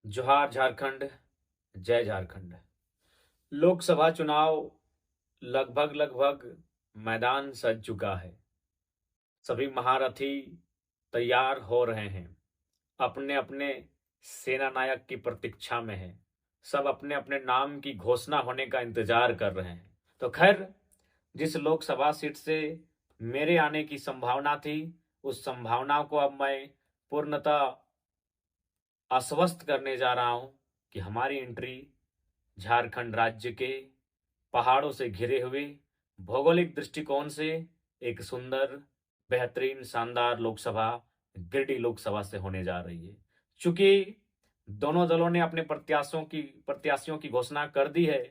जोहार झारखंड, जय झारखंड। लोकसभा चुनाव लगभग लगभग मैदान सज चुका है। सभी महारथी तैयार हो रहे हैं। अपने अपने सेना नायक की प्रतीक्षा में हैं। सब अपने अपने नाम की घोषणा होने का इंतजार कर रहे हैं। तो खैर, जिस लोकसभा सीट से मेरे आने की संभावना थी, उस संभावना को अब मैं पूर्णतः आश्वस्त करने जा रहा हूं कि हमारी एंट्री झारखंड राज्य के पहाड़ों से घिरे हुए भौगोलिक दृष्टिकोण से एक सुंदर, बेहतरीन, शानदार लोकसभा गिरिडीह लोकसभा से होने जा रही है। चूंकि दोनों दलों ने अपने प्रत्याशियों की घोषणा कर दी है।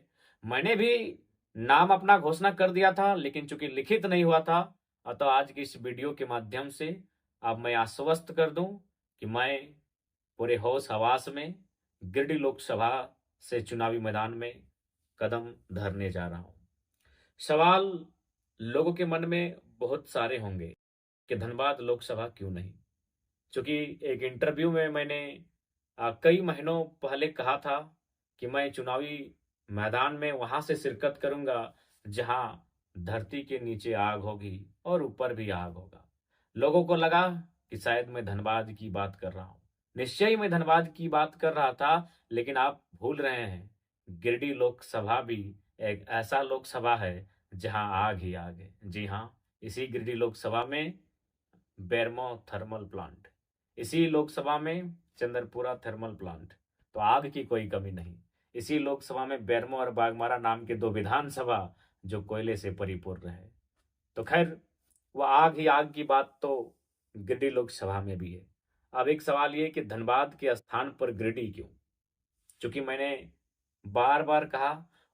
मैंने भी नाम अपना घोषणा कर दिया था, लेकिन चूंकि लिखित नहीं हुआ था, अतः आज की इस वीडियो के माध्यम से अब मैं आश्वस्त कर दूं कि मैं पूरे होश हवास में गिरिडीह लोकसभा से चुनावी मैदान में कदम धरने जा रहा हूं। सवाल लोगों के मन में बहुत सारे होंगे कि धनबाद लोकसभा क्यों नहीं। क्योंकि एक इंटरव्यू में मैंने कई महीनों पहले कहा था कि मैं चुनावी मैदान में वहां से शिरकत करूंगा जहां धरती के नीचे आग होगी और ऊपर भी आग होगा। लोगों को लगा कि शायद मैं धनबाद की बात कर रहा हूं। निश्चय ही मैं धनबाद की बात कर रहा था, लेकिन आप भूल रहे हैं, गिरिडीह लोकसभा भी एक ऐसा लोकसभा है जहां आग ही आग है। जी हाँ, इसी गिरिडीह लोकसभा में बेरमो थर्मल प्लांट, इसी लोकसभा में चंद्रपुरा थर्मल प्लांट। तो आग की कोई कमी नहीं। इसी लोकसभा में बेरमो और बागमारा नाम के दो विधानसभा जो कोयले से परिपूर्ण है। तो खैर, वह आग ही आग की बात तो गिरिडीह लोकसभा में भी है। अब एक सवाल ये कि धनबाद के स्थान पर गिरिडीह क्यों? क्योंकि मैंने बार बार कहा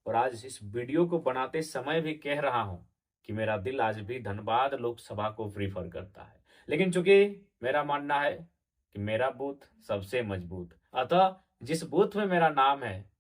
और आज इस वीडियो को बनाते समय भी कह रहा हूं कि मेरा दिल आज भी धनबाद लोकसभा को प्रीफर करता है। लेकिन चूंकि मेरा मानना है कि मेरा बूथ सबसे मजबूत, अतः जिस बूथ में मेरा नाम है,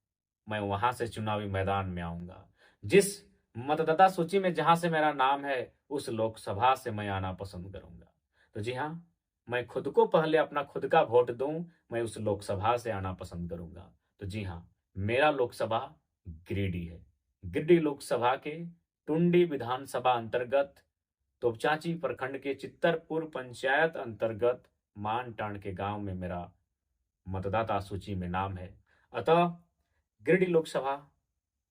मैं वहां से चुनावी मैदान में आऊंगा। जिस मतदाता सूची में जहां से मेरा नाम है, उस लोकसभा से मैं आना पसंद करूंगा। तो जी हाँ, मैं खुद को पहले अपना खुद का वोट दूं, मैं उस लोकसभा से आना पसंद करूंगा। तो जी हाँ, मेरा लोकसभा गिरिडीह है। गिरिडीह लोकसभा के टुंडी विधानसभा अंतर्गत तोपचांची प्रखंड के चित्तरपुर पंचायत अंतर्गत मानटांड के गांव में मेरा मतदाता सूची में नाम है। अतः गिरिडीह लोकसभा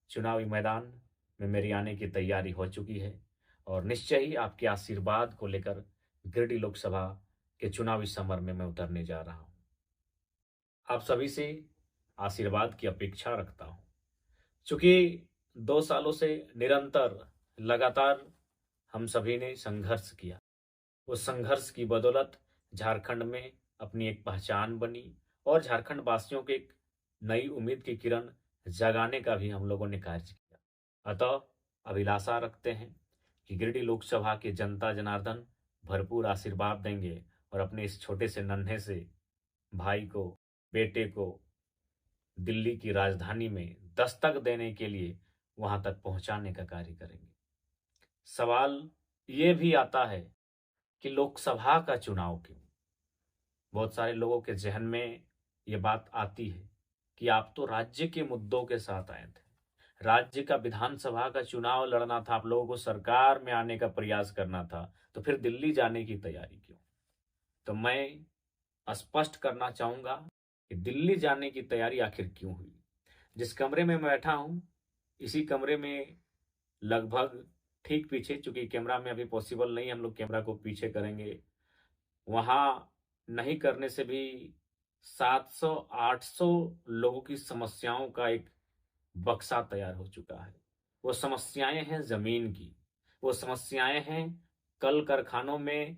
चुनावी मैदान में मेरी आने की तैयारी हो चुकी है और निश्चय ही आपके आशीर्वाद को लेकर गिरिडीह लोकसभा के चुनावी समर में मैं उतरने जा रहा हूं। आप सभी से आशीर्वाद की अपेक्षा रखता हूं। चूंकि 2 सालों से निरंतर लगातार हम सभी ने संघर्ष किया। उस संघर्ष की बदौलत झारखंड में अपनी एक पहचान बनी और झारखंड वासियों को एक नई उम्मीद की किरण जगाने का भी हम लोगों ने कार्य किया। अतः अभिलाषा रखते हैं कि गिरिडीह लोकसभा के जनता जनार्दन भरपूर आशीर्वाद देंगे और अपने इस छोटे से नन्हे से भाई को, बेटे को दिल्ली की राजधानी में दस्तक देने के लिए वहां तक पहुंचाने का कार्य करेंगे। सवाल ये भी आता है कि लोकसभा का चुनाव क्यों? बहुत सारे लोगों के जहन में ये बात आती है कि आप तो राज्य के मुद्दों के साथ आए थे, राज्य का विधानसभा का चुनाव लड़ना था, आप लोगों को सरकार में आने का प्रयास करना था, तो फिर दिल्ली जाने की तैयारी क्यों? तो मैं स्पष्ट करना चाहूंगा कि दिल्ली जाने की तैयारी आखिर क्यों हुई। जिस कमरे में मैं बैठा हूं, इसी कमरे में लगभग ठीक पीछे, चूंकि कैमरा में अभी पॉसिबल नहीं, हम लोग कैमरा को पीछे करेंगे, वहां नहीं करने से भी 700-800 लोगों की समस्याओं का एक बक्सा तैयार हो चुका है। वो समस्याएं हैं जमीन की, वो समस्याएं हैं कल कारखानों में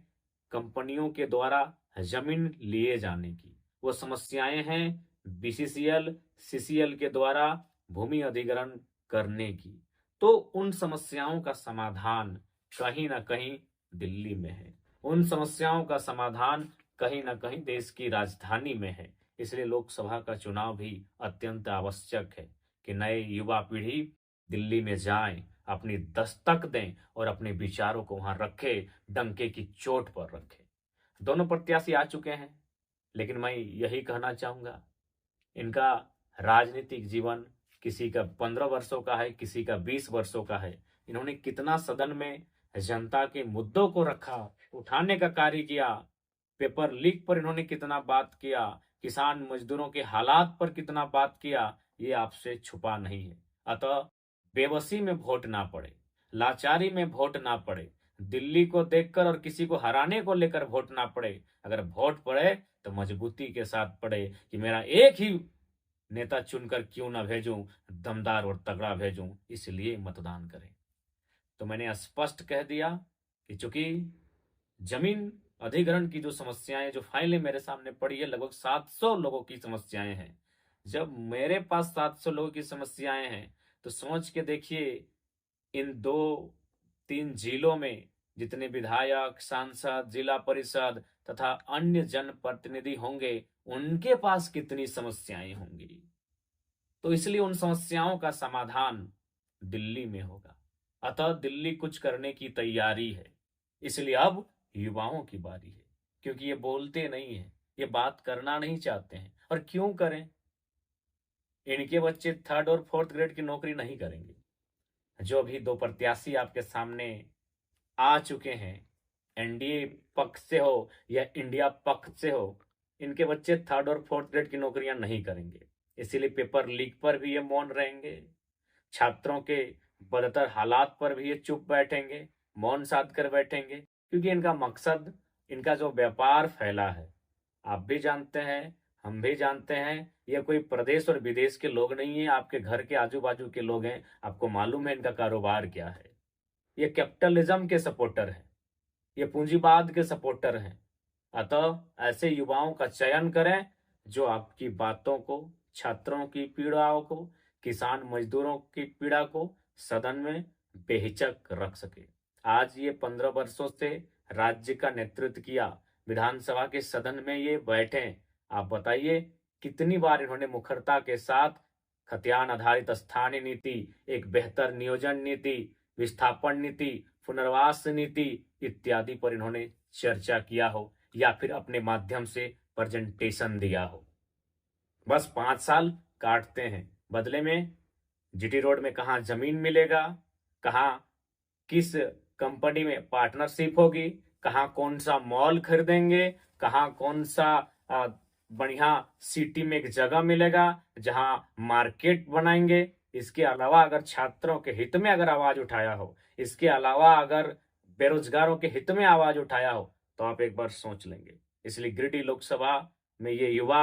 कंपनियों के द्वारा जमीन लिए जाने की, वो समस्याएं हैं बीसीसीएल सीसीएल के द्वारा भूमि अधिग्रहण करने की। तो उन समस्याओं का समाधान कहीं ना कहीं दिल्ली में है। उन समस्याओं का समाधान कहीं ना कहीं देश की राजधानी में है। इसलिए लोकसभा का चुनाव भी अत्यंत आवश्यक है कि नए युवा पीढ़ी दिल्ली में जाएं, अपनी दस्तक दें और अपने विचारों को वहां रखे, डंके की चोट पर रखे। दोनों प्रत्याशी आ चुके हैं, लेकिन मैं यही कहना चाहूंगा इनका राजनीतिक जीवन किसी का 15 वर्षों का है, किसी का 20 वर्षों का है। इन्होंने कितना सदन में जनता के मुद्दों को रखा, उठाने का कार्य किया। पेपर लीक पर इन्होंने कितना बात किया, किसान मजदूरों के हालात पर कितना बात किया, ये आपसे छुपा नहीं है। अतः बेबसी में वोट ना पड़े, लाचारी में वोट ना पड़े, दिल्ली को देखकर और किसी को हराने को लेकर वोट ना पड़े। अगर वोट पड़े तो मजबूती के साथ पड़े कि मेरा एक ही नेता चुनकर क्यों ना भेजूं, दमदार और तगड़ा भेजूं, इसलिए मतदान करें। तो मैंने स्पष्ट कह दिया कि चूंकि जमीन अधिग्रहण की जो समस्याएं जो फाइलें मेरे सामने पड़ी है, लगभग 700 लोगों की समस्याएं हैं। जब मेरे पास 700 लोगों की समस्याएं हैं तो समझ के देखिए, इन 2-3 जिलों में जितने विधायक, सांसद, जिला परिषद तथा अन्य जनप्रतिनिधि होंगे, उनके पास कितनी समस्याएं होंगी। तो इसलिए उन समस्याओं का समाधान दिल्ली में होगा। अतः दिल्ली कुछ करने की तैयारी है। इसलिए अब युवाओं की बारी है, क्योंकि ये बोलते नहीं है, ये बात करना नहीं चाहते हैं। और क्यों करें? इनके बच्चे 3rd और 4th ग्रेड की नौकरी नहीं करेंगे। जो भी 2 प्रत्याशी आपके सामने आ चुके हैं, एनडीए पक्ष से हो या इंडिया पक्ष से हो, इनके बच्चे 3rd और 4th ग्रेड की नौकरियां नहीं करेंगे। इसीलिए पेपर लीक पर भी ये मौन रहेंगे, छात्रों के बदतर हालात पर भी ये चुप बैठेंगे, मौन साध कर बैठेंगे, क्योंकि इनका मकसद, इनका जो व्यापार फैला है, आप भी जानते हैं, हम भी जानते हैं, ये कोई प्रदेश और विदेश के लोग नहीं है, आपके घर के आजू बाजू के लोग हैं। आपको मालूम है इनका कारोबार क्या है। ये कैपिटलिज्म के सपोर्टर हैं, ये पूंजीवाद के सपोर्टर हैं। अतः ऐसे युवाओं का चयन करें जो आपकी बातों को, छात्रों की पीड़ाओं को, किसान मजदूरों की पीड़ा को सदन में बेहिचक रख सके। आज ये 15 वर्षों से राज्य का नेतृत्व किया, विधानसभा के सदन में ये बैठे। आप बताइए कितनी बार इन्होंने मुखरता के साथ खतियान आधारित स्थानीय नीति, एक बेहतर नियोजन नीति, विस्थापन नीति, पुनर्वास नीति इत्यादि पर इन्होंने चर्चा किया हो या फिर अपने माध्यम से प्रेजेंटेशन दिया हो। बस 5 साल काटते हैं, बदले में जीटी रोड में कहाँ जमीन मिलेगा, कहाँ किस कंपनी में पार्टनरशिप होगी, कहाँ कौन सा मॉल खरीदेंगे, कहाँ कौन सा बढ़िया सिटी में एक जगह मिलेगा जहां मार्केट बनाएंगे। इसके अलावा अगर छात्रों के हित में अगर आवाज उठाया हो, इसके अलावा अगर बेरोजगारों के हित में आवाज उठाया हो, तो आप एक बार सोच लेंगे। इसलिए गिरिडीह लोकसभा में ये युवा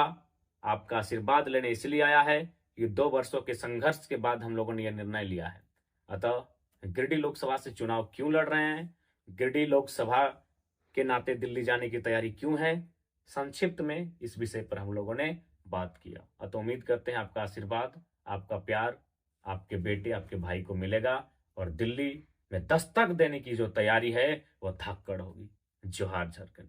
आपका आशीर्वाद लेने इसलिए आया है कि 2 वर्षों के संघर्ष के बाद हम लोगों ने यह निर्णय लिया है। अतः गिरिडीह लोकसभा से चुनाव क्यों लड़ रहे हैं, गिरिडीह लोकसभा के नाते दिल्ली जाने की तैयारी क्यों है, संक्षिप्त में इस विषय पर हम लोगों ने बात किया। अतः उम्मीद करते हैं आपका आशीर्वाद, आपका प्यार आपके बेटे, आपके भाई को मिलेगा और दिल्ली में दस्तक देने की जो तैयारी है वो धाकड़ होगी। जोहार झारखंड।